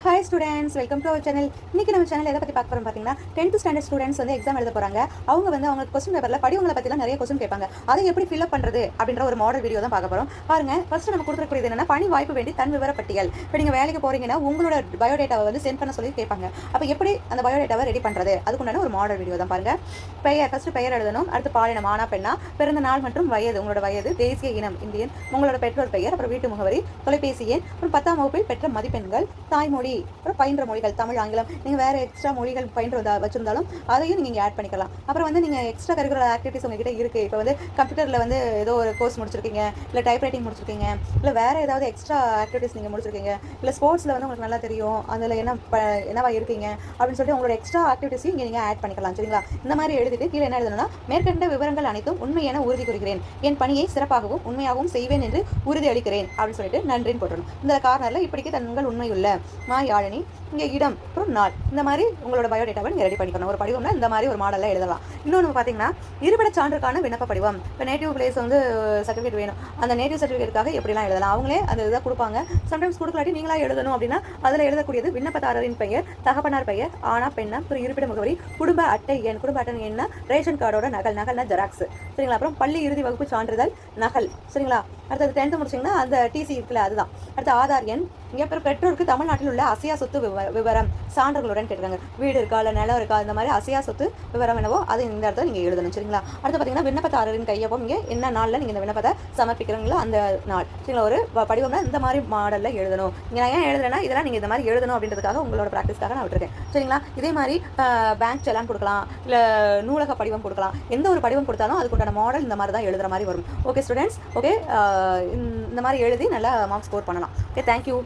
Hi students, welcome to our channel. இன்னைக்கு நம்ம channel எதை பற்றி பார்க்க போகிறோம் பார்த்தீங்கன்னா 10th ஸ்டாண்டர்ட் ஸ்டூடெண்ட்ஸ் வந்து எக்ஸாம் எழுத போகிறாங்க. அவங்க வந்து அவங்க கொஸ்டின் பேப்பரில் படிவங்களை பற்றிலாம் நிறைய கொஸ்டின் கேட்பாங்க. அதை எப்படி ஃபில்அப் பண்ணுறது அப்படின்ற ஒரு மாடல் வீடியோ தான் பார்க்க போகிறோம். பாருங்க, ஃபர்ஸ்ட் நம்ம கொடுக்கக்கூடியது என்னன்னா பணி வாய்ப்பு வேண்டி தன் விவர பட்டியல். இப்போ நீங்கள் வேலைக்கு போகிறீங்கன்னா உங்களோட பயோடேட்டாவை வந்து சென்ட் பண்ண சொல்லி கேட்பாங்க. அப்போ எப்படி அந்த பயோடேட்டாவை ரெடி பண்ணுறது அதுக்குண்டான ஒரு மாடல் வீடியோ தான் பாருங்க. ஃபர்ஸ்ட் பெயர் எழுதணும், அடுத்து பாலினம் ஆனா பெண்ணா, பிறந்த நாள் மற்றும் வயது, உங்களோட வயது, தேசிய இனம் இந்தியன், உங்களோட பெற்றோர் பெயர், அப்புறம் வீட்டு முகவரி, தொலைபேசி எண், அப்புறம் 10ஆம் வகுப்பில் பெற்ற மதிப்பெண்கள், தாய்மொழி, அப்புறம் பயின்ற மொழிகள் தமிழ், ஆங்கிலம். நீங்கள் வேறு எக்ஸ்ட்ரா மொழிகள் பயின்று வச்சிருந்தாலும் அதையும் நீங்கள் ஆட் பண்ணிக்கலாம். அப்புறம் வந்து நீங்கள் எக்ஸ்ட்ரா கரிக்குலர் ஆக்டிவிட்டிஸ் உங்ககிட்ட இருக்குது. இப்போ வந்து கம்ப்யூட்டரில் வந்து ஏதோ ஒரு கோர்ஸ் முடிச்சிருக்கீங்க, இல்லை டைப் ரைட்டிங் முடிச்சிருக்கீங்க, இல்லை வேறு ஏதாவது எக்ஸ்ட்ரா ஆக்டிவிட்டிஸ் நீங்கள் முடிச்சிருக்கீங்க, இல்லை ஸ்போர்ட்ஸில் வந்து உங்களுக்கு நல்லா தெரியும், அதில் என்னவா இருக்கீங்க அப்படின்னு சொல்லிட்டு உங்களோட எக்ஸ்ட்ரா ஆக்டிவிட்டிஸையும் இங்கே நீங்கள் ஆட் பண்ணிக்கலாம். சரிங்களா? இந்த மாதிரி எழுதிட்டு கீழே என்ன எழுதணும்னா, மேற்கண்ட விவரங்கள் அனைத்தும் உண்மை என உறுதி கூறுகிறேன், என் பணியை சிறப்பாகவும் உண்மையாகவும் செய்வேன் என்று உறுதி அளிக்கிறேன் அப்படின்னு சொல்லிட்டு நன்றின்னு போட்டணும். இந்த கார்னரில் இப்படிக்கு தங்கள் உண்மையுள்ள யாழினி, இங்கே இடம், அப்புறம் நாள், இந்த மாதிரி உங்களோட பயோடேட்டாவை நீங்கள் ரெடி பண்ணிக்கணும். ஒரு படிவம்னா இந்த மாதிரி ஒரு மாடலில் எழுதலாம். இன்னொன்று பார்த்தீங்கன்னா இருப்பிட சான்றுக்கான விண்ணப்ப படிவம். இப்போ நேட்டிவ் பிளேஸ் வந்து சர்டிஃபிகேட் வேணும், அந்த நேட்டிவ் சர்டிஃபிகேட்டுக்காக எப்படிலாம் எழுதலாம், அவங்களே அந்த இதை கொடுப்பாங்க. சம்டைம்ஸ் கொடுக்கலாட்டி நீங்களா எழுதணும். அப்படின்னா அதில் எழுதக்கூடியது விண்ணப்பதாரரின் பெயர், தகப்பனார் பெயர், ஆனா பெண்ணா, அப்புறம் இருப்பிட முகவரி, குடும்ப அட்டை எண், குடும்ப அட்டை எண்ணா, ரேஷன் கார்டோட நகல்னா ஜெராக்ஸ். சரிங்களா? அப்புறம் பள்ளி இறுதி வகுப்பு சான்றிதழ் நகல். சரிங்களா? அடுத்தது 10th முடிச்சிங்கன்னா அந்த டிசி இருக்குல்ல, அதுதான். அடுத்து ஆதார் எண். இங்கே அப்புறம் பெற்றோருக்கு தமிழ்நாட்டில் உள்ள அசையா சொத்து விவரம் சான்றுகளுடன் கேட்குறாங்க. வீடு இருக்கா, இல்லை நிலம் இருக்கா, இந்த மாதிரி அசையா சொத்து விவரம் என்னவோ அது இந்த இடத்துல நீங்கள் எழுதணும். சரிங்களா? அடுத்து பார்த்தீங்கன்னா விண்ணப்பதாரரின் கையொப்பம். இங்கே என்ன நாளில் நீங்கள் இந்த விண்ணப்பத்தை சமர்ப்பிக்கிறீங்களோ அந்த நாள். சரிங்களா? ஒரு படிவம்னா இந்த மாதிரி மாடலில் எழுதணும். இங்கே நான் ஏன் எழுதுறேன்னா இதெல்லாம் நீங்கள் இந்த மாதிரி எழுதணும் அப்படின்றதுக்காக உங்களோட ப்ராக்டிஸ்க்காக நான் விட்டுருக்கேன். சரிங்களா? இதே மாதிரி பேங்க் செலான் கொடுக்கலாம், இல்லை நூலக படிவம் கொடுக்கலாம். எந்த ஒரு படிவம் கொடுத்தாலும் அதுக்குண்டான மாடல் இந்த மாதிரி தான் எழுதுகிற மாதிரி வரும். ஓகே ஸ்டூடெண்ட்ஸ், ஓகே, இந்த மாதிரி எழுதி நல்லா மார்க்ஸ் ஸ்கோர் பண்ணலாம். Okay, thank you.